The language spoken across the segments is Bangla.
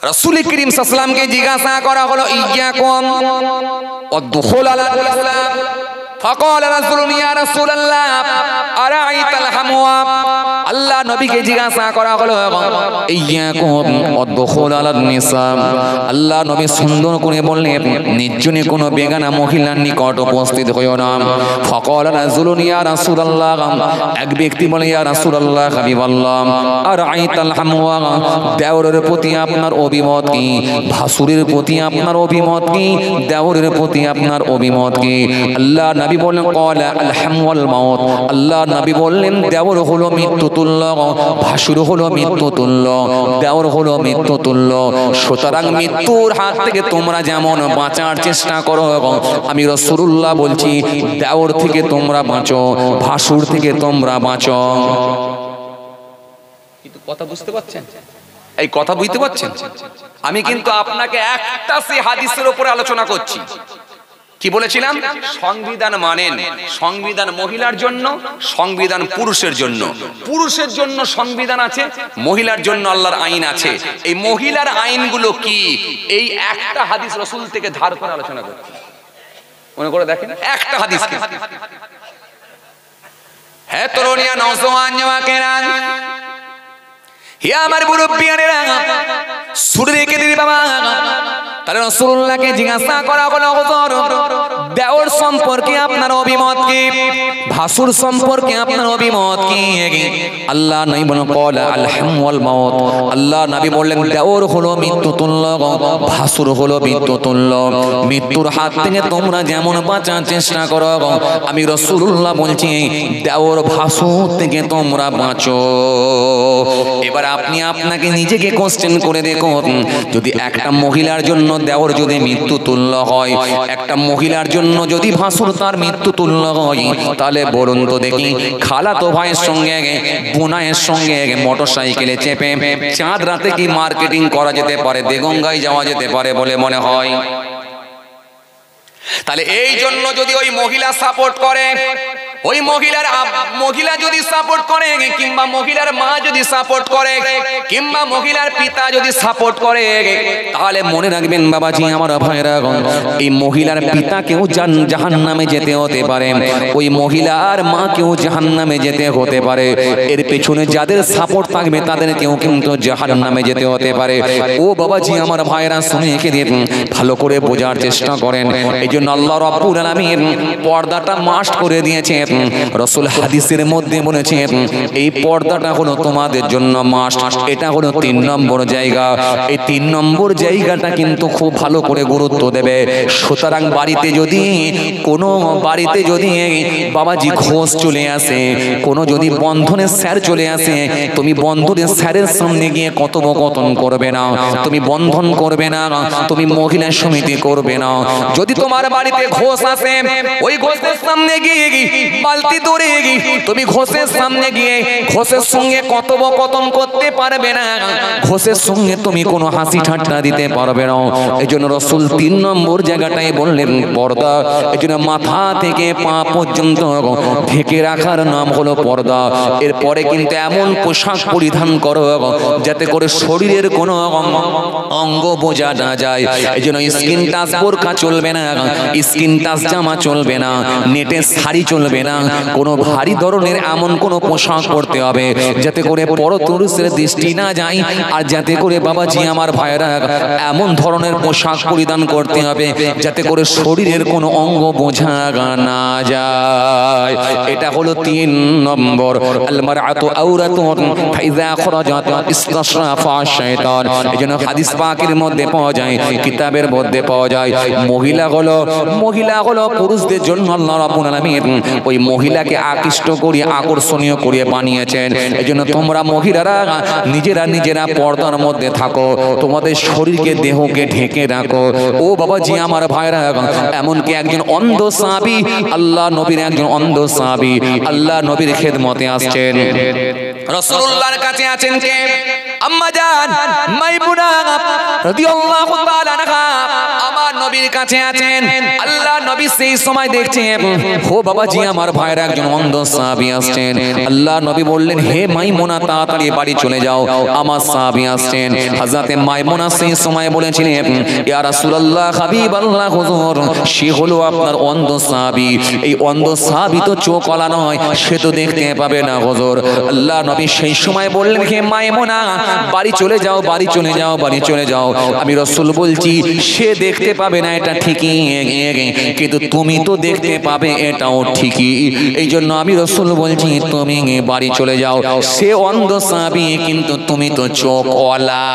রাসূল করিম সাল্লাল্লাহু আলাইহি ওয়াসাল্লামকে জিজ্ঞাসা করা হলো ইয়াকুম ওয়াদখুল আলা ইসলাম فقال رسول يا رسول الله أرأيت الحموا আল্লাহ নবীকে জিজ্ঞাসা করা হলো ইয়াকুম ওয়াদখুল আলা নিসা আল্লাহ নবী সুন্দর করে বললেন নির্জনে কোনো বেগানা মহিলার নিকট উপস্থিত হইও না فقال رسول يا رسول الله এক ব্যক্তি বলে ইয়া রাসূলুল্লাহ হাবিবাল্লাহ আরআইত আল হামওয়া দেওরের প্রতি আপনার অভিমত কি ভাসুরের প্রতি আপনার অভিমত কি দেওরের প্রতি আপনার অভিমত কি আল্লাহ নবী বললেন ক্বালা আল হামওয়াল মাউত আল্লাহ নবী বললেন দেওর হলো মৃত্যু তুল্য ভাসুর হলো মৃত্যু তুল্য দেওর হলো মৃত্যু তুল্য সুতরাং মৃত্যুর হাত থেকে তোমরা যেমন বাঁচার চেষ্টা করো আমি রাসূলুল্লাহ বলছি দেওর থেকে তোমরা বাঁচো ভাসুর থেকে তোমরা বাঁচো কিন্তু কথা বুঝতে পারছেন এই কথা বুঝতে পারছেন আমি কিন্তু আপনাকে একটা সে হাদিসের উপরে আলোচনা করছি কি বলেছিলাম সংবিধান মানেন সংবিধান মহিলার জন্য সংবিধান পুরুষের জন্য পুরুষের জন্য সংবিধান আছে মহিলার জন্য আল্লাহর আইন আছে এই মহিলার আইনগুলো কি এই একটা হাদিস রাসূল থেকে ধার করে আলোচনা করছি মনে করে দেখেন একটা হাদিস হ্যাঁ তরুণিয়া নওজওয়ান জওয়াকেরা হে আমার মুরব্বিয়ানেরা শুনে রেখে দিবি বাবা তাহলে রাসূলুল্লাহকে জিজ্ঞাসা করা হলো হুজুর দেওর সম্পর্কে আপনার অভিমত কি ভাসুর সম্পর্কে আপনার অভিমত কি আল্লাহ নবী বলেন ক্বালা আল হামওয়াল মাউত আল্লাহ নবী বললেন দেওর হলো মৃত্যু তুল্য ভাসুর হলো মৃত্যু তুল্য মৃত্যুর হাত থেকে তোমরা যেমন বাঁচার চেষ্টা করো আমি রাসূলুল্লাহ বলছি দেওর ভাসুর থেকে তোমরা বাঁচো এবার আপনি আপনাকে নিজেকে কোশ্চেন করে দেখুন যদি একটা মহিলার জন্য দেওর যদি মৃত্যু তুল্য হয় একটা মহিলার জন্য যদি ভাসুর তার মৃত্যু তুল্য হয় তাহলে বলুন তো দেখি খালাতো ভাইয়ের সঙ্গে বোনায়ের সঙ্গে মোটরসাইকেলে চেপে চাঁদ রাতে কি মার্কেটিং করা যেতে পারে দেগঙ্গায় যাওয়া যেতে পারে বলে মনে হয় তাহলে এই জন্য যদি ওই মহিলা সাপোর্ট করে ওই মহিলা যদি সাপোর্ট করে কিংবা মহিলার মা যদি সাপোর্ট করে কিংবা মহিলার পিতা যদি সাপোর্ট করে তাহলে মনে রাখবেন বাবাজি আমার ভাইরা এই মহিলার পিতাকেও জাহান্নামে যেতে হতে পারে ওই মহিলার মাকেও জাহান্নামে যেতে হতে পারে এর পেছনে যাদের সাপোর্ট থাকবে তাদেরকেও কিন্তু জাহান্নামে যেতে হতে পারে ও বাবাজি আমার ভাইরা শুনে রেখে দিন ভালো করে বোঝার চেষ্টা করেন এইজন্য আল্লাহ রাব্বুল আলামিন পর্দাটা মাস্ট করে দিয়েছে রাসূল হাদিসের মধ্যে বলেছেন এই পর্দাটা হলো তোমাদের জন্য মাস্ট এটা হলো 3 নম্বর জায়গা এই 3 নম্বর জায়গাটা কিন্তু খুব ভালো করে গুরুত্ব দেবে সুতরাং বাড়িতে যদি বাবাজি ঘোষ চলে আসে কোনো যদি বন্ধনের স্যার চলে আসে তুমি বন্ধনের স্যারের সামনে গিয়ে কথোপকথন করবে না তুমি বন্ধন করবে না তুমি মহিলা সমিতি করবে না যদি তোমার বাড়িতে ঘোষ আসে ওই ঘোষের সামনে গিয়ে বালতি ধরে তুমি ঘোষের সামনে গিয়ে ঘোষের সঙ্গে কথোপকথন করতে পারবে না ঘোষের সঙ্গে তুমি কোনো হাসি ঠাট্টা দিতে পারবে না এইজন্য রাসূল 3 নম্বর জায়গাটাই বললেন পর্দা এইজন্য মাথা থেকে পা পর্যন্ত ঢেকে রাখার নাম হলো পর্দা এরপরে কিন্তু এমন পোশাক পরিধান করো যাতে করে শরীরের কোনো অঙ্গ বোঝা না যায় এইজন্য স্কিন টাচ বোরকা চলবে না স্কিন টাচ জামা চলবে না নেটের শাড়ি চলবে না কোনো ভারী ধরনের এমন কোনো পোশাক পরতে হবে যাতে করে পরপুরুষের দৃষ্টি না যায় আর যাতে করে বাবাজি আমার ভাইরা এমন ধরনের পোশাক পরিধান করতে হবে যাতে করে শরীরের কোনো অঙ্গ বোঝা না যায় এটা হলো 3 নম্বর আল মারআতু আওরাতুন ফাইযা খরাজাত ইসতাশরাফা শাইতান এইজন্য হাদিস পাকের মধ্যে পাওয়া যায় কিতাবের মধ্যে পাওয়া যায় মহিলা হলো পুরুষদের জন্য আল্লাহ রাব্বুল আলামিন ওই মহিলাকে আকৃষ্ট করে আকর্ষণীয় করে বানিয়েছেন এইজন্য তোমরা মহিলারা নিজেরা পর্দার মধ্যে থাকো তোমাদের শরীরকে দেহকে ঢেকে রাখো ও বাবাজি আমার ভাইরা এমনকি একজন অন্ধ সাহাবী আল্লাহ নবীর একজন অন্ধ সাহাবী আল্লাহ নবীর খেদমতে আসছেন রাসূলুল্লাহর কাছে আছেন কে আম্মা জান মাইমুনা রাদিয়াল্লাহু তাআলা আনহা আমার নবীর কাছে আছেন। আল্লাহ নবী সেই সময় দেখছেন ও বাবাজি আমার ভাইয়ের একজন অন্ধ সাহাবী আসছেন। আল্লাহ নবী বললেন হে মাইমুনা তাড়াতাড়ি বাড়ি চলে যাও, আমার সাহাবী আসছেন। হযরতে মাইমুনা সেই সময় বলেছিলেন ইয়া রাসূলুল্লাহ হাবিবাল্লাহ হুজুর সে হলো আপনার অন্ধ সাহাবী। এই অন্ধ সাহাবী তো চোখওয়ালা নয়, সে তো দেখতে পাবে না হুজুর। আল্লাহ নবী সেই সময় বললেন হে মাইমুনা বাড়ি চলে যাও, বাড়ি চলে যাও, বাড়ি চলে যাও। আমি রাসূল বলছি সে দেখতে পাবে না এটা ঠিকই, কিন্তু তুমি তো দেখতে পাবে এটাও ঠিকই। এই জন্য আমি রাসূল বলছি তুমি বাড়ি চলে যাও। সে অন্ধ সাহাবী কিন্তু তুমি তো চোখওয়ালা।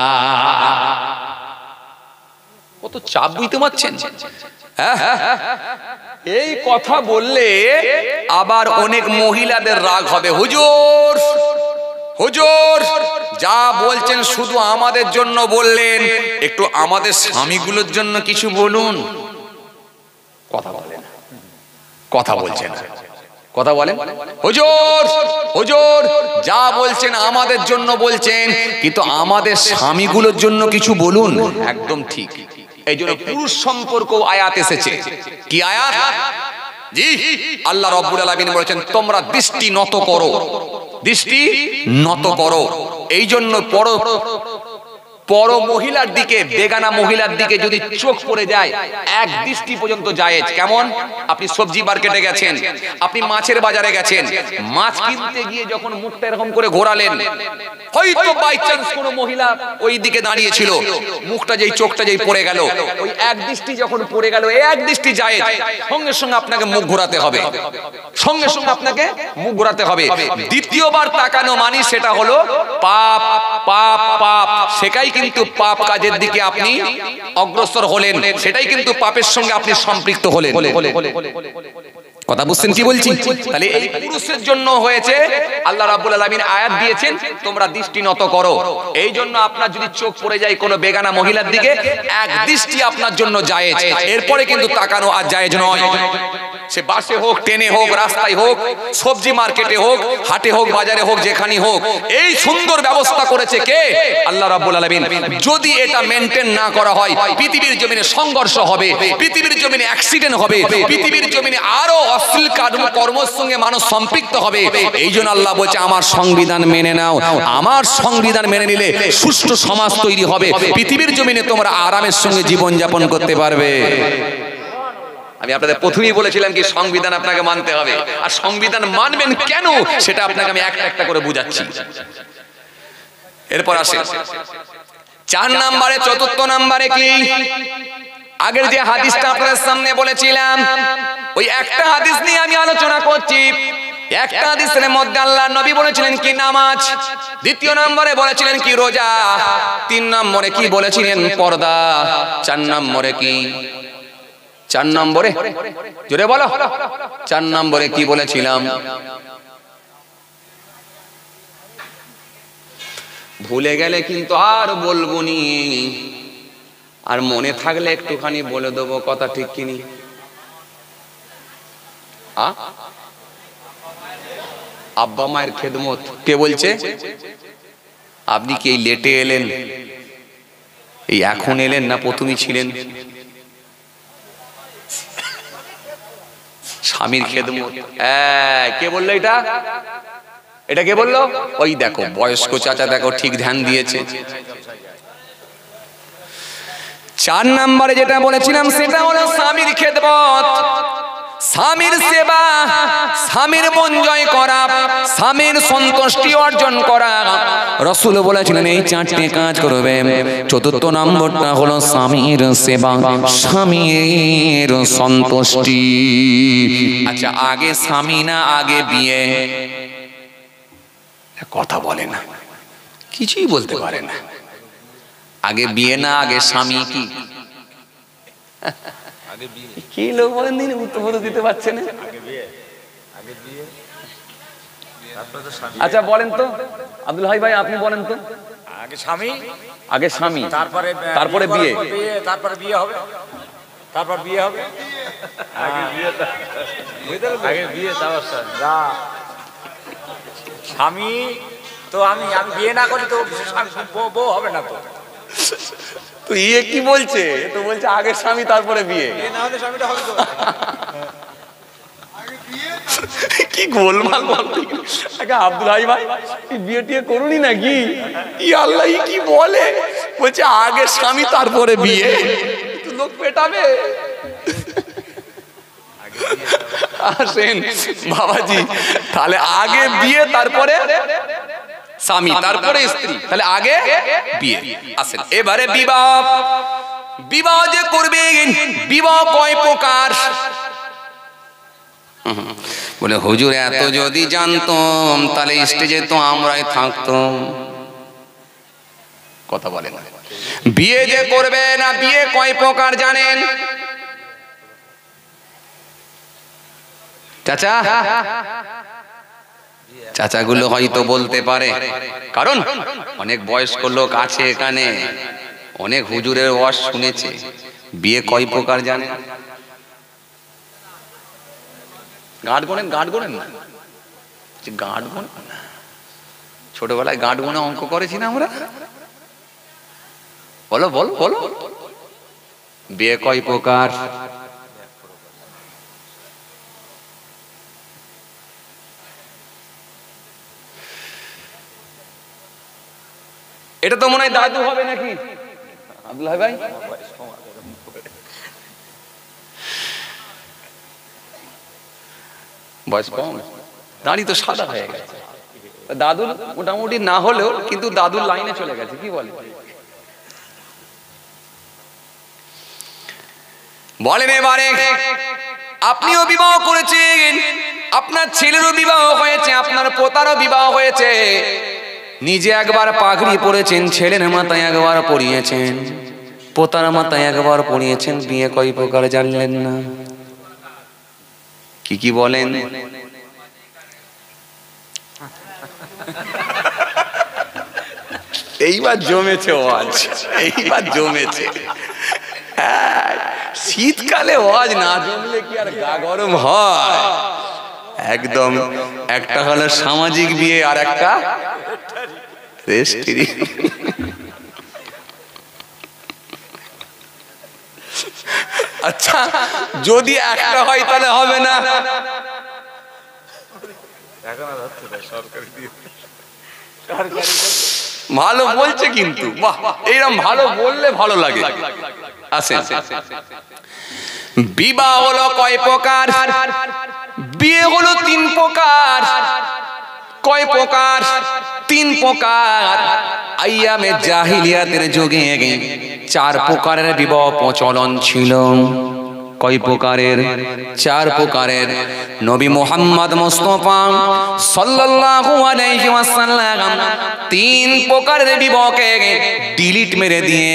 কত চাপ বুঝতে পারছেন? এই কথা বললে আবার অনেক মহিলাদের রাগ হবে, হুজুর হুজুর যা বলছেন শুধু আমাদের জন্য বললেন, একটু আমাদের স্বামীগুলোর জন্য কিছু বলুন। কথা বলেন, কথা বলছেন, কথা বলেন। হুজুর হুজুর যা বলছেন আমাদের জন্য বলছেন, কিন্তু আমাদের স্বামীগুলোর জন্য কিছু বলুন। একদম ঠিক। এই জন্য পুরুষ সম্পর্ক আয়াত এসেছে। কি আয়াত? জি, আল্লাহ রাব্বুল আলামিন বলেছেন তোমরা দৃষ্টি নত করো, দৃষ্টি নত করো। এই জন্য পর মহিলার দিকে, বেগানা মহিলার দিকে যদি চোখ পড়ে যায় এক দৃষ্টি পর্যন্ত জায়েজ। কেমন? আপনি সবজি মার্কেটে গেছেন, আপনি মাছের বাজারে গেছেন, মাছ কিনতে গিয়ে যখন মুখটা এরকম করে ঘোরালেন, হয়তো বাই চান্স কোনো মহিলা ওই দিকে দাঁড়িয়ে ছিল, মুখটা যেই চোখটা যেই পড়ে গেল, ওই এক দৃষ্টি যখন পড়ে গেল, এক দৃষ্টি জায়েজ, সঙ্গে সঙ্গে আপনাকে মুখ ঘোরাতে হবে, সঙ্গে সঙ্গে আপনাকে মুখ ঘোরাতে হবে। দ্বিতীয়বার তাকানো মানে সেটা হলো পাপ, পাপ, পাপ। সেটাই কিন্তু পাপ কাজের দিকে আপনি অগ্রসর হলেন, সেটাই কিন্তু পাপের সঙ্গে আপনি সম্পৃক্ত হলেন। কথা বুঝছেন কি বলছি? তাহলে এই পুরুষের জন্য হয়েছে, আল্লাহ রাব্বুল আলামিন আয়াত দিয়েছেন তোমরা দৃষ্টি নত করো। এই জন্য আপনার যদি চোখ পড়ে যায় কোনো বেগানা মহিলার দিকে, এক দৃষ্টি আপনার জন্য জায়েজ, এরপরে কিন্তু তাকানো আর জায়েজ নয়। সে বাসে হোক, ট্রেনে হোক, রাস্তায় হোক, সবজি মার্কেটে হোক, হাটে হোক, বাজারে হোক, যেখানে হোক, এই সুন্দর ব্যবস্থা করেছে কে? আল্লাহ রাব্বুল আলামিন। যদি এটা মেনটেন না করা হয়, পৃথিবীর জমিনে সংঘর্ষ হবে, পৃথিবীর জমিনে অ্যাক্সিডেন্ট হবে, পৃথিবীর জমিনে আরো অশ্লীল কর্মের সঙ্গে মানুষ সম্পৃক্ত হবে। এই জন্য আল্লাহ বলছে আমার সংবিধান মেনে নাও। আমার সংবিধান মেনে নিলে সুষ্ঠু সমাজ তৈরি হবে, পৃথিবীর জমিনে তোমরা আরামের সঙ্গে জীবন যাপন করতে পারবে। আমি আপনাদের প্রথমেই বলেছিলাম কি সংবিধান আপনাকে মানতে হবে, আর সংবিধান মানবেন কেন সেটা আপনাকে আমি একটা একটা করে বুঝাচ্ছি। এরপর আসে 4 নম্বরে, চতুর্থ নম্বরে কি? আগের যে হাদিসটা আপনাদের সামনে বলেছিলাম, ওই একটা হাদিস নিয়ে আমি আলোচনা করছি। একটা হাদিসের মধ্যে আল্লাহ নবী বলেছিলেন কি নামাজ, দ্বিতীয় নম্বরে বলেছিলেন কি রোজা, 3 নম্বরে কি বলেছিলেন পর্দা, 4 নম্বরে কি? 4 নম্বরে জোরে বলো, 4 নম্বরে কি বলেছিলাম? ভুলে গেলে কিন্তু আর বলবো নি, আর মনে থাকলে একটুখানি বলে দেবো, কথা ঠিক কিনি? আব্বা মায়ের খেদমত। কে বলছে? আপনি কি এই লেটে এলেন, এই এখন এলেন, না প্রথমেই ছিলেন? স্বামীর খেদমত। কে বললো এটা? এটা কে বললো? ওই দেখো বয়স্ক চাচা, দেখো ঠিক ধ্যান দিয়েছে। 4 নম্বরে যেটা বলেছিলাম সেটা হলো স্বামীর খেদমত, স্বামীর সেবা, স্বামীর মন জয় করা, স্বামীর সন্তুষ্টি অর্জন করা। রাসূল বলেছিলেন এই 4টে কাজ করবে। চতুর্থ নম্বরটা হলো স্বামীর সেবা, স্বামীর সন্তুষ্টি। আচ্ছা, আগে স্বামী না আগে বিয়ে? কথা বলে না, কিছুই বলতে পারে না। আগে বিয়ে না আগে স্বামী? কি কি লোক বলেন দিন, উত্তর দিতে পারছে না। আচ্ছা বলেন তো আব্দুল হাই ভাই, আপনি বলেন তো। আগে স্বামী, আগে স্বামী, তারপরে বিয়ে, তারপরে বিয়ে হবে, তারপর বিয়ে হবে, আগে বিয়ে, তারপর স্বামী। তো আমি বিয়ে না করি তো বউ হবে না তো। তো ইয়ে কি বলছে? তো বলছে আগের স্বামী তারপরে বিয়ে। না হলে স্বামীটা হবে তো। কি গোলমাল বলতে আব্দুল হাই ভাই, বিয়ে টিয়ে করুনি নাকি? ই আল্লাহ, কি বলে? বলছে আগে স্বামী তারপরে বিয়ে। লোক পেটাবে। আসেন বাবাজি, তাহলে আগে বিয়ে তারপরে স্বামী তারপরে স্ত্রী, তাহলে আগে বিয়ে। আসেন এবারে বিবাহ। বিবাহ যে করবেন, বিবাহ কয় প্রকার? বলে হুজুর এত যদি জানতাম তাহলে স্টেজে তো আমরাই থাকতাম। কথা বলেন, বিয়ে যে করবে না, বিয়ে কয় প্রকার জানেন? চাচা, চাচাগুলো হয়তো বলতে পারে, কারণ অনেক বয়স্ক লোক আছে এখানে, অনেক হুজুরের ওয়াজ শুনেছে। বিয়ে কয় প্রকার জানেন? গাঁট গোনেন? গাঁট গোনেন না? গাঁট গোন, ছোটবেলায় গাঁট গোনা অঙ্ক করেছি না আমরা? বলো বলো বলো, বিয়ে কয় প্রকার? এটা তো মনে হয় দাদু হবে নাকি আব্দুল হাই ভাই? বয়স কম, দাড়ি তো সাদা হয়ে গেছে। দাদুর মোটামুটি না হলেও কিন্তু দাদুর লাইনে চলে গেছে। কি বলে? বলেন এবারে আপনিও বিবাহ করেছেন, আপনার ছেলেরও বিবাহ হয়েছে, আপনার পোতারও বিবাহ হয়েছে, নিজে একবার পাগড়ি পরেছেন, ছেলের মাথায় একবার পরিয়েছেন, পোতার মাথায় একবার পরিয়েছেন। বিয়ে কয় প্রকার জানলেন না? কি কি বলেন? এইবার জমেছে ওয়াজ, এইবার জমেছে। শীতকালে ওয়াজ না জমলে কি আর গা গরম হয়? একদম। একটা হলো সামাজিক বিয়ে আর একটা রেস্ট্রি। আচ্ছা, যদি একটা হয় তাহলে হবে না? ভালো বলছে কিন্তু, বাহ, এইরকম ভালো বললে ভালো লাগে। আসেন, বিবাহ হলো কয় প্রকার? বিয়ে হলো 3 প্রকার। কয় প্রকার? 3 প্রকার। আইয়ামে জাহিলিয়াতের যুগে 4 প্রকারের বিবাহ প্রচলন ছিল। কয় প্রকারের? 4 প্রকারের। নবী মুহাম্মদ মুস্তাফা সাল্লাল্লাহু আলাইহি ওয়াসাল্লাম 3 প্রকারের বিবাহকে ডিলিট মেরে দিয়ে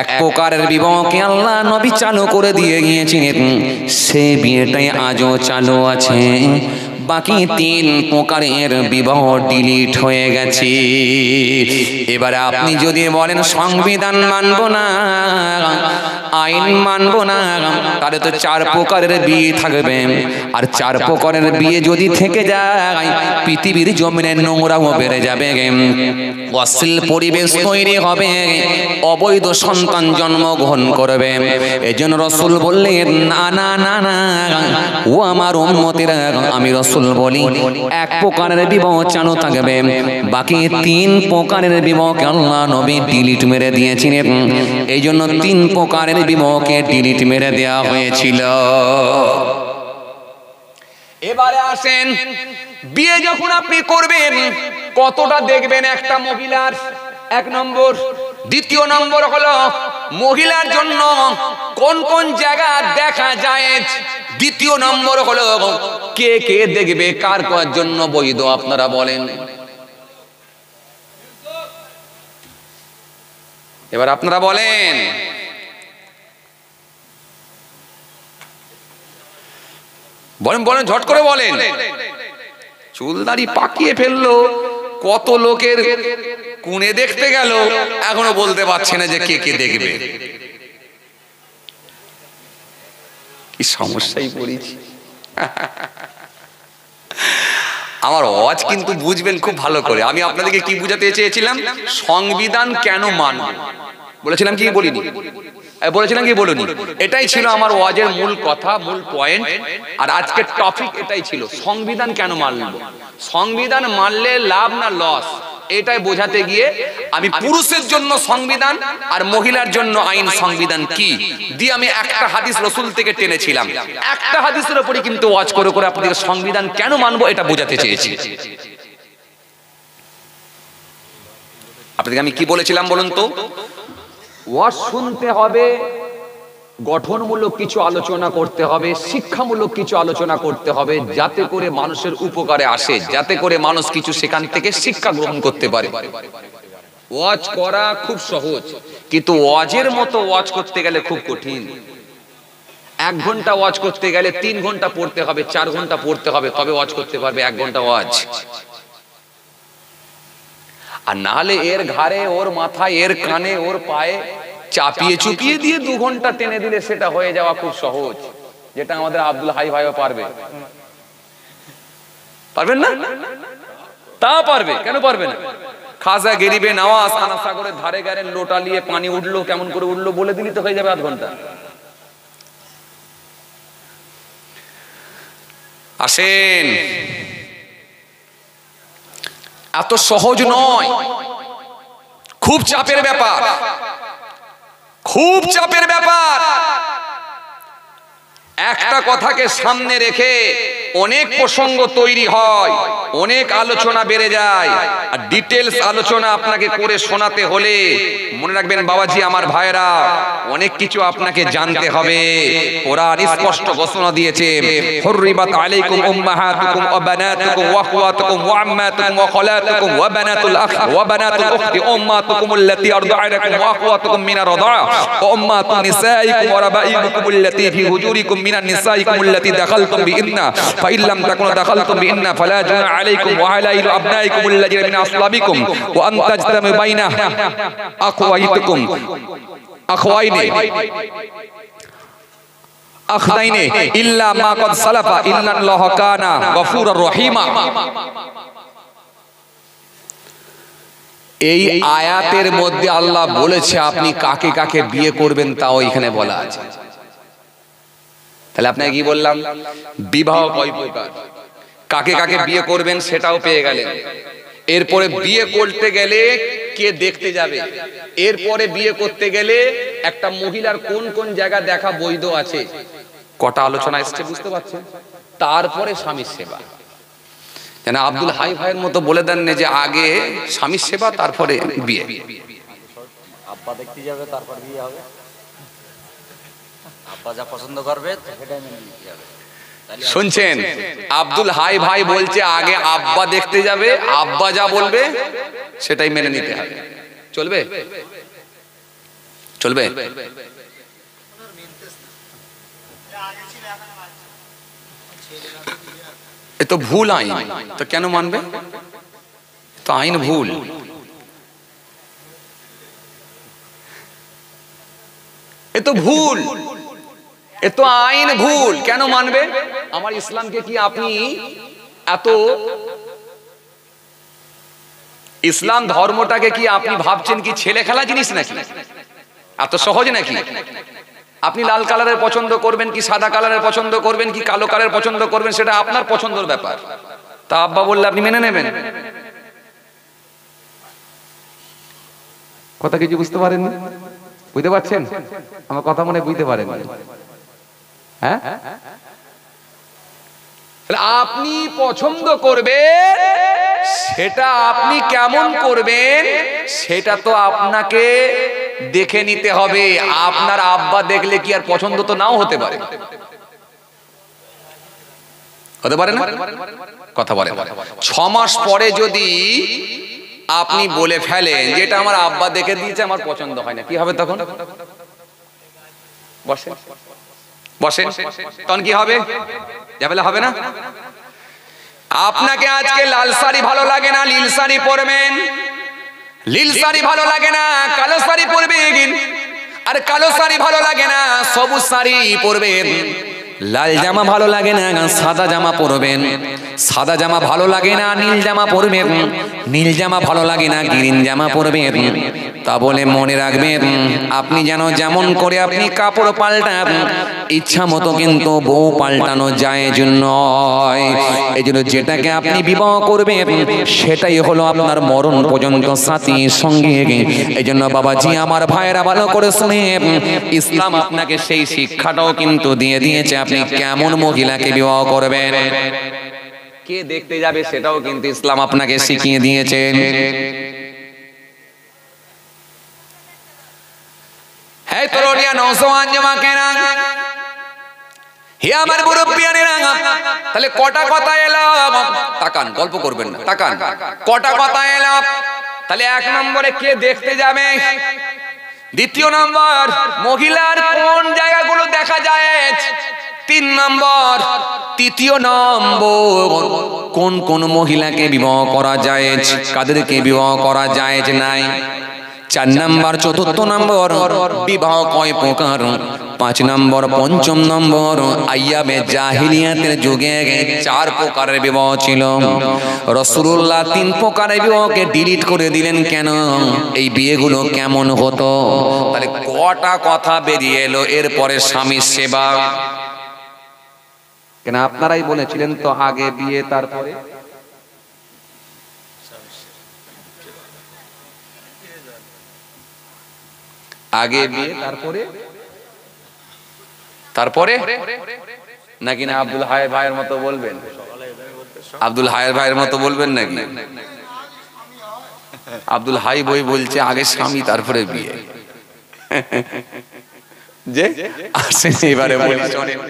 1 প্রকারের বিবাহকে আল্লাহ নবী চালু করে দিয়ে গিয়েছেন। সেই বিয়েটাই আজও চালু আছে। বাকি 3 প্রকারের বিবাহ ডিলিট হয়ে গেছে। এবারে আপনি যদি বলেন সংবিধান মানব না, আইন মানব না, তাহলে তো 4 প্রকারের বিয়ে থাকবে। আর 4 প্রকারের বিয়ে যদি থেকে যায়, পৃথিবীর জমিনে নোংরাও বেড়ে যাবে, অশ্লীল পরিবেশ তৈরি হবে, অবৈধ সন্তান জন্মগ্রহণ করবে। এজন্য রাসূল বললেন, না না না না, ও আমার উম্মতেরা, আমি রাসূল বলি 1 প্রকারের বিবাহ চালু থাকবে, বাকি 3 প্রকারের বিবাহকে আল্লাহ নবী ডিলিট মেরে দিয়েছিলেন। এই জন্য 3 প্রকারের বিবাহকে ডিলিট মেরে দেওয়া হয়েছিল। এবারে আসেন, বিয়ে যখন আপনি করবেন কতটা দেখবেন একটা মহিলার? 1 নম্বর। দ্বিতীয় নম্বর হলো মহিলার জন্য কোন কোন জায়গা দেখা যায়। দ্বিতীয় নম্বর হলো কে কে দেখবে, কার কার জন্য বৈধ আপনারা বলেন। এবার আপনারা বলেন। বলেন বলেন, ঝট করে বলেন। চুলদাড়ি পাকিয়ে ফেললো, কত লোকের কুনে দেখতে গেল, এখনো বলতে পারছে না যে কে কে দেখবে। কি সমস্যায় পড়েছি। আমার ওয়াজ কিন্তু বুঝবেন খুব ভালো করে। আমি আপনাদেরকে কি বুঝাতে চেয়েছিলাম, সংবিধান কেন মানব বলেছিলাম কি বলিনি, বলেছিলাম কি বলিনি, এটাই ছিল আমার ওয়াজের মূল কথা, মূল পয়েন্ট। আর আজকের টপিক এটাই ছিল, সংবিধান কেন মানব, সংবিধান মানলে লাভ না লস, এটাই বোঝাতে গিয়ে আমি পুরুষের জন্য সংবিধান আর মহিলার জন্য আইন সংবিধান কি দিয়ে আমি একটা হাদিস রাসূল থেকে টেনেছিলাম। একটা হাদিসের উপরই কিন্তু ওয়াজ করে করে আপনাদের সংবিধান কেন মানবো এটা বোঝাতে চেয়েছি। আপনাদের আমি কি বলেছিলাম বলুন তো, ওয়াজ শুনতে হবে, গঠনমূলক কিছু আলোচনা করতে হবে, শিক্ষামূলক কিছু আলোচনা করতে হবে, যাতে করে মানুষের উপকারে আসে, যাতে করে মানুষ কিছু সেখান থেকে শিক্ষা গ্রহণ করতে পারে। ওয়াজ করা খুব সহজ, কিন্তু ওয়াজের মতো ওয়াজ করতে গেলে খুব কঠিন। 1 ঘন্টা ওয়াজ করতে গেলে 3 ঘন্টা পড়তে হবে, 4 ঘন্টা পড়তে হবে, তবে ওয়াজ করতে পারবে 1 ঘন্টা ওয়াজ। আর নাহলে এর ঘাড়ে, ওর মাথায়, এর কানে, ওর পায়ে চাপিয়ে চুপিয়ে দিয়ে 2 ঘন্টা টেনে দিলে সেটা হয়ে যাওয়া খুব সহজ, যেটা আমাদের আব্দুল হাই ভাইও পারবে। পারবেন না? তা পারবে, কেন পারবে না? খাজা গরিবে নওয়াজ আনা সাগরের ধারে গারে লোটা নিয়ে পানি উঠলো, কেমন করে উঠলো বলে দিলি তো হয়ে যাবে 1/2 ঘন্টা। আসেন, এত সহজ নয়, খুব চাপের ব্যাপার, খুব চাপের ব্যাপার। একটা কথাকে সামনে রেখে অনেক প্রসঙ্গ তৈরি হয়, অনেক আলোচনা বেড়ে যায়। আর ডিটেইলস আলোচনা আপনাকে করে শোনাতে হলে মনে রাখবেন বাবাজি, আমার ভাইরা, অনেক কিছু আপনাকে জানতে হবে। কোরআন স্পষ্ট ঘোষণা দিয়েছে, হুররিবাত আলাইকুম উম্মাহাতুকুম ওয়া বানাতুকুম ওয়া আখওয়াতুকুম ওয়া আম্মাতুকুম ওয়া খালাতুকুম ওয়া বানাতুল আখ ওয়া বানাতুল উখতি উম্মাতুকুম আল্লাতী আরদাআনাকুম ওয়া আখওয়াতুকুম মিনার রাদাআ ওয়া উম্মাতুন নিসাইকুম ওয়া রাবাইবুকুম আল্লাতী ফি হুজুরিকুম মিনান নিসাইকুম আল্লাতী দাখালতুম বিইন্না فإن لم تكونوا دخلتم بإن فلا جناح عليكم وحلائل أبنائكم الذين من أصلابكم وأن تجتمعوا بين أخويكم أخذين إلا ما قد سلف إن الله كان غفورا رحيما। এই আয়াতের মধ্যে আল্লাহ বলেছে আপনি কাকে কাকে বিয়ে করবেন তাও এখানে বলা আছে। তাহলে আপনাকে কি বললাম, বিবাহ কয় প্রকার, কাকে কাকে বিয়ে করবেন সেটাও পেয়ে গেলেন। এরপরে বিয়ে করতে গেলে কে দেখতে যাবে, এরপরে বিয়ে করতে গেলে একটা মহিলার কোন কোন জায়গা দেখা বৈধ আছে, কটা আলোচনা এসছে বুঝতে পারছেন। তারপরে স্বামীর সেবা, যেন আব্দুল হাই ভাইয়ের মতো বলে দেন না যে আগে স্বামীর সেবা তারপরে বিয়ে। আব্বা দেখতে যাবে তারপর বিয়ে হবে, আব্বা যা পছন্দ করবে সেটাই মেনে নিতে হবে। শুনছেন, আব্দুল হাই ভাই বলছে আগে আব্বা দেখতে যাবে, আব্বা যা বলবে সেটাই মেনে নিতে হবে। চলবে? চলবে? এ তো ভুল আইন, তো কেন মানবে? তো আইন ভুল। এ তো ভুল, এ তো আইন ভুল, কেন মানবে? আমার ইসলামকে কি আপনি এত, ইসলাম ধর্মটাকে কি আপনি ভাবছেন কি ছেলে খেলা জিনিস নাকি? এত সহজ নাকি? আপনি লাল কালারের পছন্দ করবেন কি সাদা কালারের পছন্দ করবেন কি কালো কালারের পছন্দ করবেন, সেটা আপনার পছন্দের ব্যাপার। তা আব্বা বললে আপনি মেনে নেবেন? কথা কিছু বুঝতে পারেন? বুঝতে পারছেন আমার কথা? মনে বুঝতে পারেন? হ্যাঁ, আপনি পছন্দ করবেন, সেটা আপনি কেমন করবেন সেটা তো আপনাকে দেখে নিতে হবে। আপনার আব্বা দেখলে কি আর পছন্দ তো নাও হতে পারে, হতে পারে না? কথা বলে 6 মাস পরে যদি আপনি বলে ফেলেন যেটা আমার আব্বা দেখে দিয়েছে আমার পছন্দ হয় না, কি হবে তখন? বসে বসেন, তখন কি হবে? যাবে হবে না? আপনাকে আজকে লাল শাড়ি ভালো লাগে না, নীল শাড়ি পরবেন। নীল শাড়ি ভালো লাগে না, কালো শাড়ি পরবেন। আর কালো শাড়ি ভালো লাগে না, সবুজ শাড়ি পরবেন। লাল জামা ভালো লাগে না, সাদা জামা পরবেন। সাদা জামা ভালো লাগে না, নীল জামা পরবেন। নীল জামা ভালো লাগে না, গ্রিন জামা পরবেন। তা বলে মনে রাখবেন, আপনি যেন যেমন করে আপনি কাপড় পাল্টান, ইচ্ছা মতো কিন্তু বউ পাল্টানো জায়েজ নয়। এই জন্য যেটাকে আপনি বিবাহ করবেন সেটাই হলো আপনার মরণ পর্যন্ত সাথী সঙ্গে। এই জন্য বাবাজি আমার ভাইয়েরা ভালো করে শুনে, ইসলাম আপনাকে সেই শিক্ষাটাও কিন্তু দিয়ে দিয়েছে আপনি কেমন মহিলাকে বিবাহ করবেন, কে দেখতে যাবে সেটাও কিন্তু ইসলাম আপনাকে শিখিয়ে দিয়েছে। হ্যাঁ তরুণিয়া নওজওয়ান জামাকেরা, হে আমার মুরব্বিয়ানেরা, তাহলে কটা কথা এলো, তাকান, গল্প করবেন না, তাকান, কটা কথা এলো। তাহলে এক নম্বরে কে দেখতে যাবে, দ্বিতীয় নম্বর মহিলার কোন জায়গাগুলো দেখা যায়, তিন নম্বর, তৃতীয় নম্বর কোন কোন মহিলাকে বিবাহ করা যায়, কাদেরকে বিবাহ করা যায় নাই, চার নম্বর, চতুর্থ নম্বর বিবাহ কয় প্রকার, পাঁচ নম্বর, পঞ্চম নম্বর আইয়ামে জাহিলিয়াতের যুগে চার প্রকারের বিবাহ ছিল। রাসূলুল্লাহ তিন প্রকারের বিবাহকে ডিলিট করে দিলেন কেন, এই বিয়েগুলো কেমন হতো। তাহলে কটা কথা বেরিয়ে এলো। এরপরে স্বামীর সেবা, কেন আপনারাই বলেছিলেন তো আগে বিয়ে তারপরে, আগে বিয়ে তারপরে, তারপরে নাকি না আব্দুল হাই ভাইয়ের মতো বলবেন, আব্দুল হাই ভাইয়ের মতো বলবেন নাকি? আব্দুল হাই বই বলছে আগে স্বামী তারপরে বিয়ে। যে আসেন এবারে বলি, শোনেন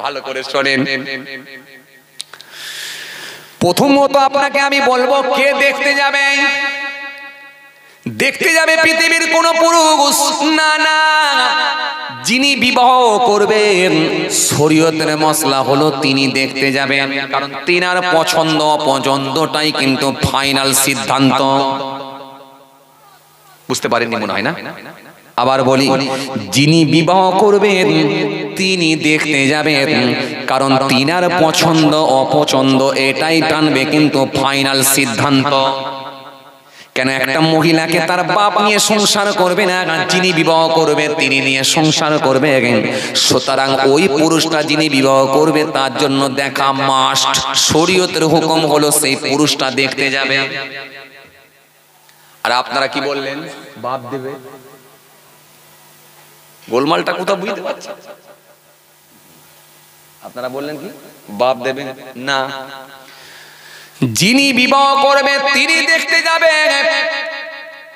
ভালো করে শোনেন। প্রথমত আপনাকে আমি বলবো, কে দেখতে যাবে, দেখতে যাবে পৃথিবীর কোন পুরুষ না, না, যিনি বিবাহ করবেন শরীয়তের মসলা হলো তিনি দেখতে যাবেন, কারণ তিনার পছন্দ অপছন্দটাই কিন্তু ফাইনাল সিদ্ধান্ত। বুঝতে পারেননি মনে হয় না? আবার বলি, যিনি বিবাহ করবেন তিনি দেখতে যাবেন, কারণ তিনার পছন্দ অপছন্দ এটাই টানবে কিন্তু ফাইনাল সিদ্ধান্ত। কেন একটা মহিলাকে তার বাপ নিয়ে সংসার করবে না, যিনি বিবাহ করবে তিনি নিয়ে সংসার করবে। সুতরাং ওই পুরুষটা যিনি বিবাহ করবে তার জন্য দেখা মাস্ট, শরীয়তের হুকুম হলো সেই পুরুষটা দেখতে যাবে। আর আপনারা কি বললেন, বাপ দেবে, গোলমালটা কোথাও বুঝতে পারছেন? আপনারা বললেন কি বাপ দেবে না, যিনি বিবাহ করবে তিনি দেখতে যাবে,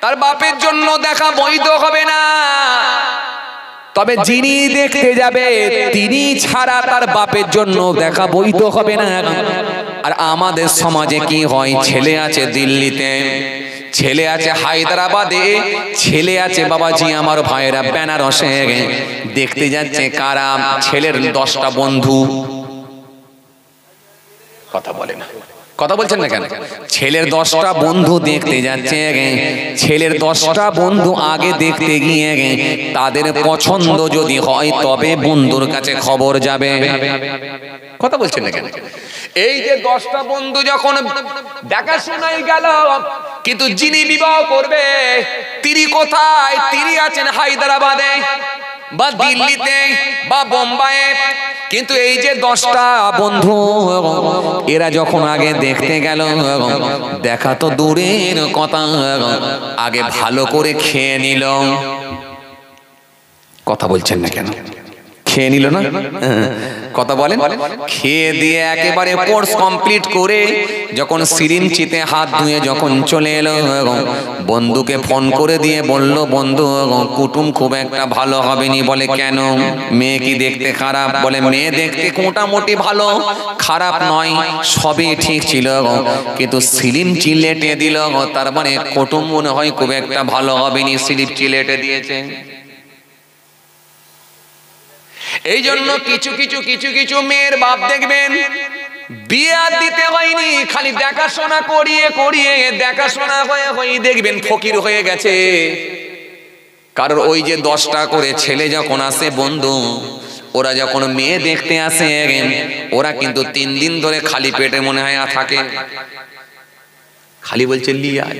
তার বাপের জন্য দেখা বৈধ হবে না। তবে যিনি দেখতে যাবে তিনি ছাড়া তার বাপের জন্য দেখা বৈধ হবে না। আর আমাদের সমাজে কি হয়, ছেলে আছে দিল্লিতে, ছেলে আছে হায়দ্রাবাদে, ছেলে আছে বাবাজি আমার ভাইয়েরা বেনারসে, দেখতে যাচ্ছে কারা, ছেলের 10টা বন্ধু। কথা বলে না, কথা বলছেন না কেন? ছেলের 10টা বন্ধু দেখতে যাচ্ছে, ছেলের 10টা বন্ধু আগে দেখতে গিয়ে তাদের পছন্দ যদি হয় তবে বন্ধুর কাছে খবর যাবে। কথা বলছেন না কেন? এই যে 10টা বন্ধু যখন দেখাশোনাই গেল, কিন্তু যিনি বিবাহ করবে তিনি কোথায়, তিনি আছেন হায়দ্রাবাদে বা দিল্লিতে বা বোম্বাইয়ে। কিন্তু এই যে 10টা বন্ধু এরা যখন আগে দেখতে গেল, দেখা তো দূরের কথা, আগে ভালো করে খেয়ে নিল। কথা বলছেন না কেন? খেয়ে নিল না? কথা বলেন। খেয়ে দিয়ে একেবারে কোর্স কমপ্লিট করে যখন সিরিঞ্চিতে হাত ধুয়ে যখন চলে এলো, বন্ধুকে ফোন করে দিয়ে বলল, বন্ধু কুটুম খুব একটা ভালো হবেনি। বলে কেন, মেয়ে কি দেখতে খারাপ? বলে মেয়ে দেখতে মোটামুটি ভালো, খারাপ নয়, সবই ঠিক ছিল, কিন্তু সিলিম চিলেটে দিল, তার মানে কুটুম মনে হয় খুব একটা ভালো হবেনি, সিলিপ চিলেটে দিয়েছে। এই জন্য কিছু কিছু কিছু কিছু মেয়ের বাপ দেখবেন বিয়ে আর দিতে হয়নি, খালি দেখাশোনা করিয়ে করিয়ে দেখাশোনা হয়ে হয়ে দেখবেন ফকির হয়ে গেছে। কারণ ওই যে 10টা করে ছেলে যখন আসে বন্ধু, ওরা যখন মেয়ে দেখতে আসে ওরা কিন্তু 3 দিন ধরে খালি পেটে মনে হয় থাকে, খালি বলছে নিয়ে আয়,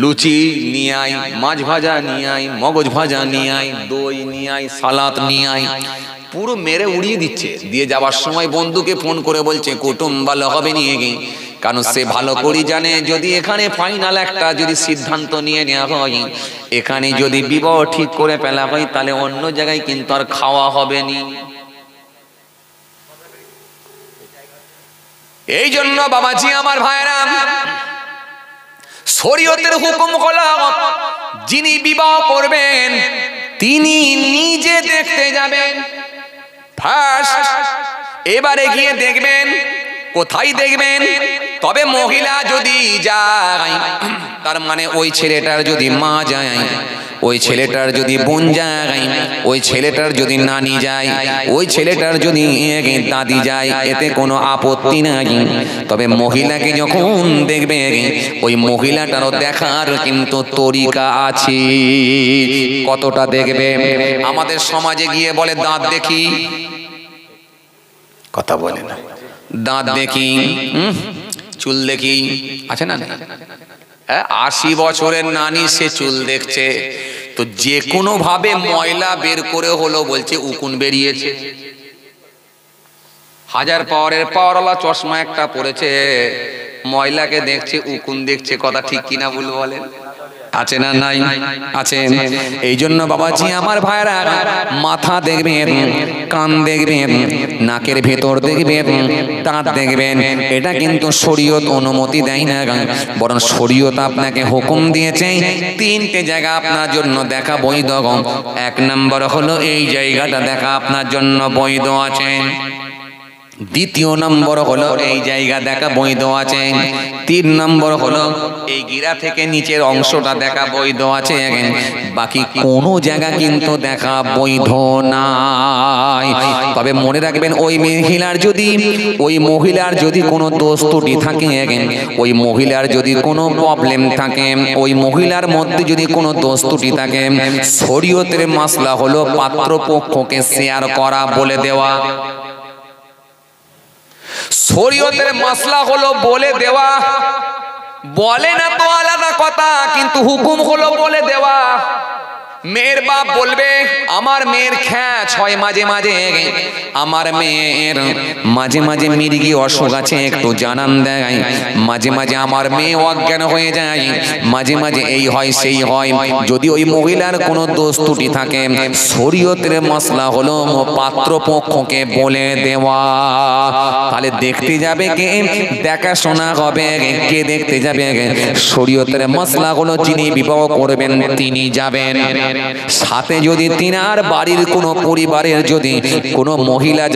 লুচি নিয়ে আয়, মাছ ভাজা নিয়ে আয়, মগজ ভাজা নিয়ে আয়, দই নিয়ে আয়, সালাদ নিয়ে আয়, পুরো মেরে উড়িয়ে দিচ্ছে। দিয়ে যাওয়ার সময় বন্ধুকে ফোন করে বলছে কুটুম ভালো হবে নিয়ে গিয়ে, কারণ সে ভালো করে জানে যদি এখানে ফাইনাল একটা যদি সিদ্ধান্ত নিয়ে নেওয়া হয়, এখানে যদি বিবাহ ঠিক করে ফেলা হয় তাহলে অন্য জায়গায় কিন্তু আর খাওয়া হবে না। এই জন্য বাবাজি আমার ভাইরা, শরীয়তের হুকুম হলো যিনি বিবাহ করবেন তিনি নিজে দেখতে যাবেন ফার্স্ট, এবারে গিয়ে দেখবেন। কোথায় দেখবেন? তবে মহিলা যদি যায়, তার মানে ওই ছেলেটার যদি মা যায়, ওই ছেলেটার যদি বোন যায়, ওই ছেলেটার যদি নানি যায়, ওই ছেলেটার যদি দাদি যায়, এতে কোনো আপত্তি নাই। তবে মহিলাকে যখন দেখবে ওই মহিলাটারও দেখার কিন্তু তরিকা আছে। কতটা দেখবে? আমাদের সমাজে গিয়ে বলে দাঁত দেখি, কথা বলে না, দাঁত দেখি, চুল দেখি, আছে না? 80 বছরের নানি সে চুল দেখছে, তো যে কোনো ভাবে ময়লা বের করে হলো বলছে উকুন বেরিয়েছে। 1000 পাওয়ারের পাওয়ারওয়ালা চশমা একটা পড়েছে, ময়লাকে দেখছে, উকুন দেখছে। কথা ঠিক কিনা ভুল বলেন? আছে না নাই? আছে। এই জন্য বাবাজি আমার ভাইরা, মাথা দেখবেন, কান দেখবেন, নাকের ভেতর দেখবেন, দাঁত দেখবেন, এটা কিন্তু শরীয়ত অনুমতি দেয় না, বরং শরীয়ত আপনাকে হুকুম দিয়েছে 3টে জায়গা আপনার জন্য দেখা বৈধ। 1 নম্বর হলো এই জায়গাটা দেখা আপনার জন্য বৈধ আছে। 2 নম্বর হলো এই জায়গা দেখা বৈধ আছে। 3 নম্বর হলো এই গিরা থেকে নিচের অংশটা দেখা বৈধ আছে। বাকি কোনো জায়গা কিন্তু দেখা বৈধ নাই। তবে মনে রাখবেন, ওই মহিলার যদি কোনো দোষ ত্রুটি থাকে, ওই মহিলার যদি কোনো প্রবলেম থাকে, ওই মহিলার মধ্যে যদি কোনো দোষ ত্রুটি থাকে, শরীয়তের মাসলা হলো পাত্রপক্ষকে শেয়ার করা, বলে দেওয়া। শরীয়তের মাসলা হলো বলে দেওয়া, বলে না তো আলাদা কথা, কিন্তু হুকুম হলো বলে দেওয়া। মেয়ের বাপ বলবে আমার মেয়ের খ্যাচ হয় মাঝে মাঝে, আমার মেয়ের মাঝে মাঝে মির্গি অসুখ আছে, একটু জানান দেয়। মাঝে মাঝে আমার মেয়ে অজ্ঞান হয়ে যায়, মাঝে মাঝে এই হয় সেই হয়। যদি ওই মহিলার কোনো দোষ ত্রুটি থাকে, শরীয়তের মাসলা হলো পাত্রপক্ষকে বলে দেওয়া। তাহলে দেখতে যাবে কে? দেখাশোনা হবে কে? দেখতে যাবে শরীয়তের মাসলা হলো যিনি বিবাহ করবেন তিনি যাবেন। সাথে যদি তিনার বাড়ির কোনো পরিবারের যদি কোনো মহিলা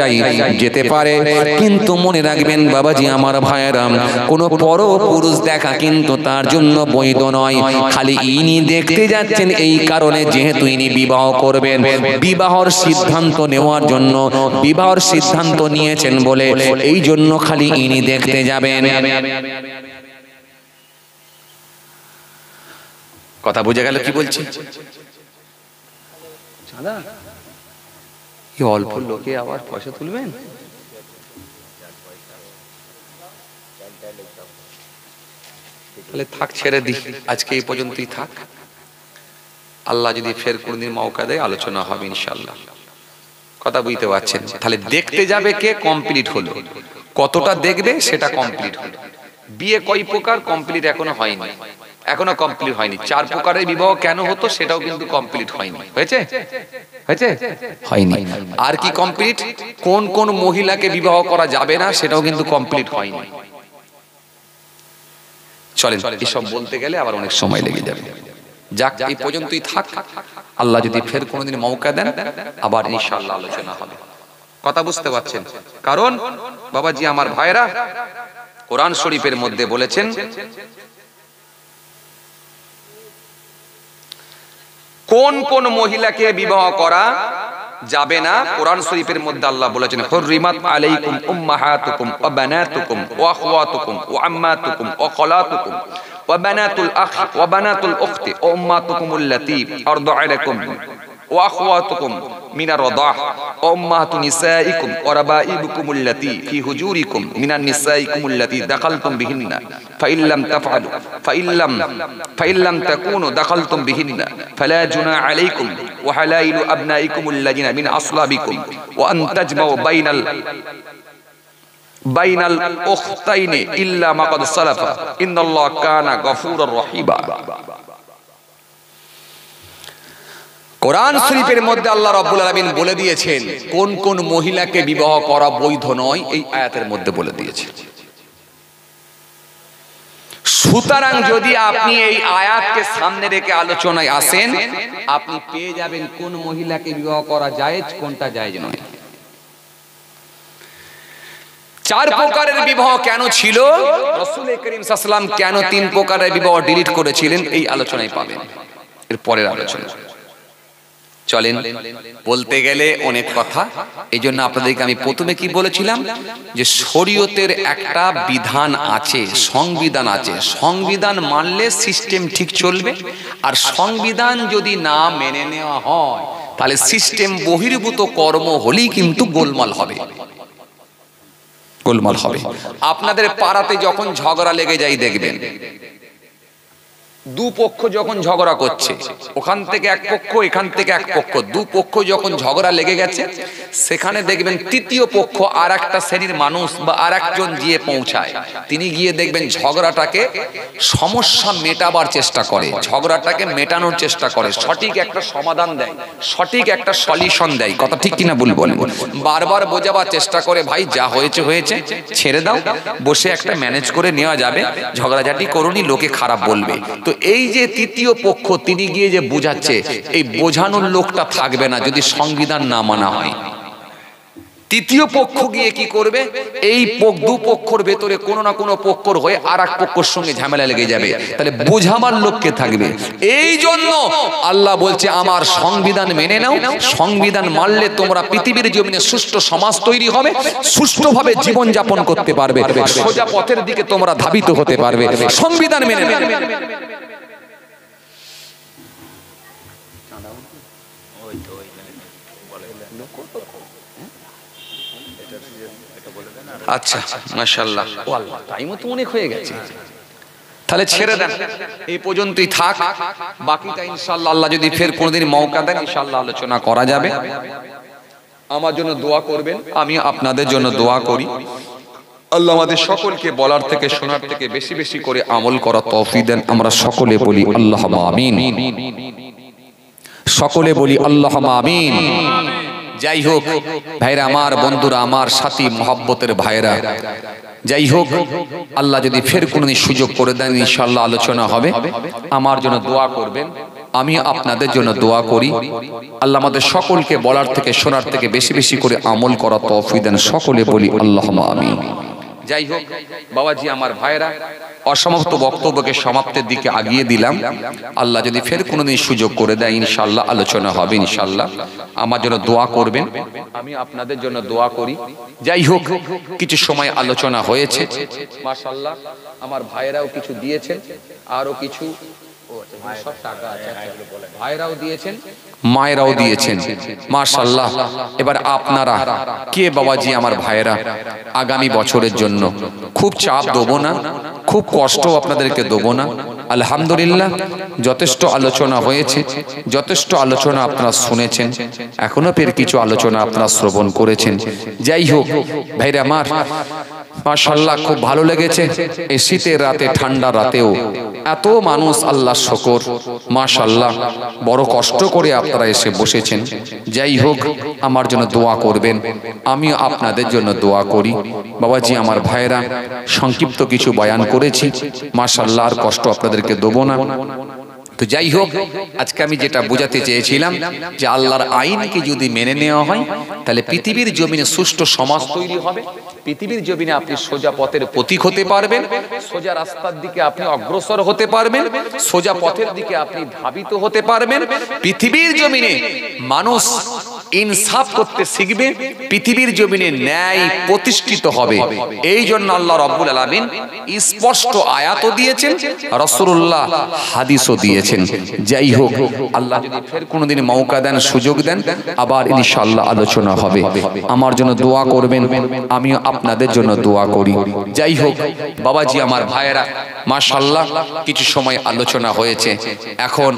যেতে পারে, কিন্তু মনে রাখবেন বাবাজি আমার ভাইয়েরা, কোনো পরপুরুষ দেখা কিন্তু তার জন্য বৈধ নয়। খালি ইনি দেখতে যাচ্ছেন এই কারণে, যেহেতু ইনি বিবাহ করবেন, বিবাহর সিদ্ধান্ত নেওয়ার জন্য, বিবাহর সিদ্ধান্ত নিয়েছেন বলে এই জন্য খালি ইনি দেখতে যাবেন। কথা বুঝে গেল কি বলছি? অল্প লোকে আবার পয়সা তুলবেন? তাহলে থাক, ছেড়ে দি, আজকে এই পর্যন্তই থাক। আল্লাহ যদি ফের কোনদিন মৌকা দেয় আলোচনা হবে ইনশাআল্লাহ। কথা বুঝতে পারছেন? তাহলে দেখতে যাবে কে? কমপ্লিট হলো। কতটা দেখবে সেটা কমপ্লিট হলো। বিয়ে কয় প্রকার? কমপ্লিট এখনো হয়নি, এখনো কমপ্লিট হয়নি। 4 প্রকারের বিবাহ কেন হতো সেটাও কিন্তু কমপ্লিট হয়নি। হয়েছে? হয়েছে? হয়নি। আর কি কমপ্লিট? কোন কোন মহিলাকে বিবাহ করা যাবে না সেটাও কিন্তু কমপ্লিট হয়নি। চলেন, এসব বলতে গেলে আবার অনেক সময় লেগে যাবে। যাক, এই পর্যন্তই থাক। আল্লাহ যদি ফের কোনোদিন মৌকা দেন আবার ইনশাআল্লাহ আলোচনা হবে। কথা বুঝতে পারছেন? কারণ বাবাজি আমার ভাইরা, কোরআন শরীফের মধ্যে বলেছেন কোন কোন মহিলাকে বিবাহ করা যাবে না। কোরআন শরীফের মধ্যে আল্লাহ বলেছেন, হুররিমাত আলাইকুম উম্মাহাতুকুম ওয়া বানাতুকুম ওয়া আখওয়াতুকুম ওয়া আম্মাতুকুম ওয়া খালাতুকুম ওয়া বানাতুল আখি ওয়া বানাতুল উখতি ওয়া উম্মাতুকুম আল্লাতী আরদাআলাকুম ওয়া আখওয়াতুকুম মিনার রাদাহ উম্মাহাতু নিসাইকুম ওয়া রাবাইবুকুম আল্লাতী ফি হুজুরিকুম মিনান নিসাইকুম আল্লাতী দাখালতুম বিহিন্না ফাইল্লাম তাফআলু ফাইল্লাম তাকুনু দাখালতুম বিহিন্না ফালা জুনাহ আলাইকুম ওয়া হালাইলু আবনাইকুম আল্লাযিনা মিন আসলাবিকুম ওয়া আন তাজমাউ বাইনাল উখতাইনি ইল্লা মা ক্বাদ সালাফা ইন্নাল্লাহা কানা গফুরুর রহিমা। কোরআন শরীফের মধ্যে আল্লাহ রাব্বুল আলামিন বলে দিয়েছেন কোন কোন মহিলাকে বিবাহ করা বৈধ নয়, এই আয়াতের মধ্যে বলে দিয়েছেন। সুতরাং যদি আপনি এই আয়াতকে সামনে রেখে আলোচনায় আসেন, আপনি পেয়ে যাবেন কোন মহিলাকে বিবাহ করা জায়েজ, কোনটা জায়েজ নয়। চার প্রকারের বিবাহ কেন ছিল, রাসূল করিম সাল্লাল্লাহু আলাইহি ওয়াসাল্লাম কেন তিন প্রকারের বিবাহ ডিলিট করেছিলেন, এই আলোচনায় পাবেন এর পরের আলোচনা। চলেন, বলতে গেলে অনেক কথা, এই জন্য আপনাদেরকে আমি প্রথমে কি বলেছিলাম যে শরীয়তের একটা বিধান আছে, সংবিধান আছে। সংবিধান মানলে সিস্টেম ঠিক চলবে, আর সংবিধান যদি না মেনে নেওয়া হয় তাহলে সিস্টেম বহির্ভূত কর্ম হলেই কিন্তু গোলমাল হবে। গোলমাল হবে। আপনাদের পাড়াতে যখন ঝগড়া লেগে যায় দেখবেন, দুপক্ষ যখন ঝগড়া করছে, ওখান থেকে এক পক্ষ এখান থেকে এক পক্ষ, দুপক্ষ যখন ঝগড়া লেগে গেছে, সেখানে দেখবেন তৃতীয় পক্ষ আর একটা শ্রেণীর মানুষ বা আর একজন গিয়ে পৌঁছায়। তিনি গিয়ে দেখবেন ঝগড়াটাকে সমস্যা মেটাবার চেষ্টা করে, ঝগড়াটাকে মেটানোর চেষ্টা করে, সঠিক একটা সমাধান দেয়, সঠিক একটা সলিউশন দেয়। কথা ঠিক কিনা ভুল বলেন? বারবার বোঝাবার চেষ্টা করে, ভাই যা হয়েছে হয়েছে, ছেড়ে দাও, বসে একটা ম্যানেজ করে নেওয়া যাবে, ঝগড়াঝাটি করুনি, লোকে খারাপ বলবে। তো এই যে তৃতীয় পক্ষ তিনি গিয়ে যে বোঝাচ্ছে, এই বোঝানোর লোকটা থাকবে না যদি সংবিধান না মানা হয়। তৃতীয় পক্ষ গিয়ে কি করবে, এই দুপক্ষর ভেতরে কোনো না কোনো পক্ষর হয়ে আর এক পক্ষর সঙ্গে ঝামেলা লেগে যাবে, তাহলে বোঝাবার লোককে থাকবে। এই জন্য আল্লাহ বলছে আমার সংবিধান মেনে নাও, সংবিধান মানলে তোমরা পৃথিবীর জমিনে সুষ্ঠু সমাজ তৈরি হবে, সুষ্ঠুভাবে জীবন যাপন করতে পারবে, সোজা পথের দিকে তোমরা ধাবিত হতে পারবে। সংবিধান মেনে নাও। আচ্ছা, মাশাআল্লাহ, ও আল্লাহ, টাইমও তো অনেক হয়ে গেছে, তাহলে ছেড়ে দেন, এই পর্যন্তই থাক। বাকিটা ইনশাআল্লাহ আল্লাহ যদি ফের কোনোদিন মৌকা দেন ইনশাআল্লাহ আলোচনা করা যাবে। আমার জন্য দোয়া করবেন, আমি আপনাদের জন্য দোয়া করি। আল্লাহ আমাদের সকলকে বলার থেকে শোনার থেকে বেশি বেশি করে আমল করা তৌফিক দেন। আমরা সকলে বলি আল্লাহুম্মা আমিন, সকলে বলি আল্লাহুম্মা আমিন। যাই হোক ভাইরা আমার, বন্ধুরা আমার, সাথী মহব্বতের ভাইরা, যাই হোক আল্লাহ যদি ফের কোনোদিন সুযোগ করে দেন ইনশাআল্লাহ আলোচনা হবে। আমার জন্য দোয়া করবেন, আমি আপনাদের জন্য দোয়া করি। আল্লাহ আমাদের সকলকে বলার থেকে শোনার থেকে বেশি বেশি করে আমল করা তৌফিক দেন। সকলে বলি আল্লাহুম্মা আমিন। যাই হোক বাবাজি, আমার ভাইরা, অসমাপ্ত বক্তব্যকে সমাপ্তের দিকে আগিয়ে দিলাম। আল্লাহ যদি ফের কোনোদিন সুযোগ করে দেয় ইনশাআল্লাহ আলোচনা হবে ইনশাআল্লাহ। আমার জন্য দোয়া করবেন, আমি আপনাদের জন্য দোয়া করি। যাই হোক কিছু সময় আলোচনা হয়েছে, মাশাআল্লাহ আমার ভাইরাও কিছু দিয়েছেন, আরো কিছু সব টাকা আছে, ভাইরাও দিয়েছেন, মায়েরাও দিয়েছেন, মাশাআল্লাহ। এবার আপনারা কে বাবাজি আমার ভাইরা, আগামী বছরের জন্য খুব চাপ দেবো না, খুব কষ্ট আপনাদেরকে দেবো না। আলহামদুলিল্লাহ যথেষ্ট আলোচনা হয়েছে, যথেষ্ট আলোচনা আপনারা শুনেছেন, এখনো ফের কিছু আলোচনা আপনারা শ্রবণ করেছেন। যাই হোক ভাইরা আমার, মাশাআল্লাহ খুব ভালো লেগেছে। এই শীতের রাতে, ঠান্ডা রাতেও এত মানুষ, আল্লাহ শুকর, মাশাআল্লাহ বড় কষ্ট করে আপনারা এসে বসেছেন। যাই হোক আমার জন্য দোয়া করবেন, আমিও আপনাদের জন্য দোয়া করি। বাবাজি আমার ভাইরা, সংক্ষিপ্ত কিছু বয়ান করেছি, মাশাআল্লাহ আর কষ্ট আপনাদেরকে দেবো না। তো যাই হোক আজকে আমি যেটা বোঝাতে চেয়েছিলাম যে আল্লাহর আইনকে যদি মেনে নেওয়া হয় তাহলে পৃথিবীর জমিনে সুষ্ঠু সমাজ তৈরি হবে, পৃথিবীর জমিনে আপনি সোজা পথের পথিক হতে পারবেন, সোজা রাস্তার দিকে আপনি অগ্রসর হতে পারবেন, সোজা পথের দিকে আপনি ধাবিত হতে পারবেন। পৃথিবীর জমিনে মানুষ ইনসাফ করতে শিখবে, পৃথিবীর জমিনে ন্যায় প্রতিষ্ঠিত হবে। এই জন্য আল্লাহ রাব্বুল আলামিন স্পষ্ট আয়াতও দিয়েছেন, রাসূলুল্লাহ হাদিসও দিয়েছেন। যাই হোক, আল্লাহ যদি ফের কোনোদিন মৌকা দেন, সুযোগ দেন, আবার ইনশাআল্লাহ আলোচনা হবে। আমার জন্য দোয়া করবেন, আমিও আপনাদের জন্য দোয়া করি। যাই হোক বাবাজি, আমার ভাইয়েরা, মাশাআল্লাহ কিছু সময় আলোচনা হয়েছে। এখন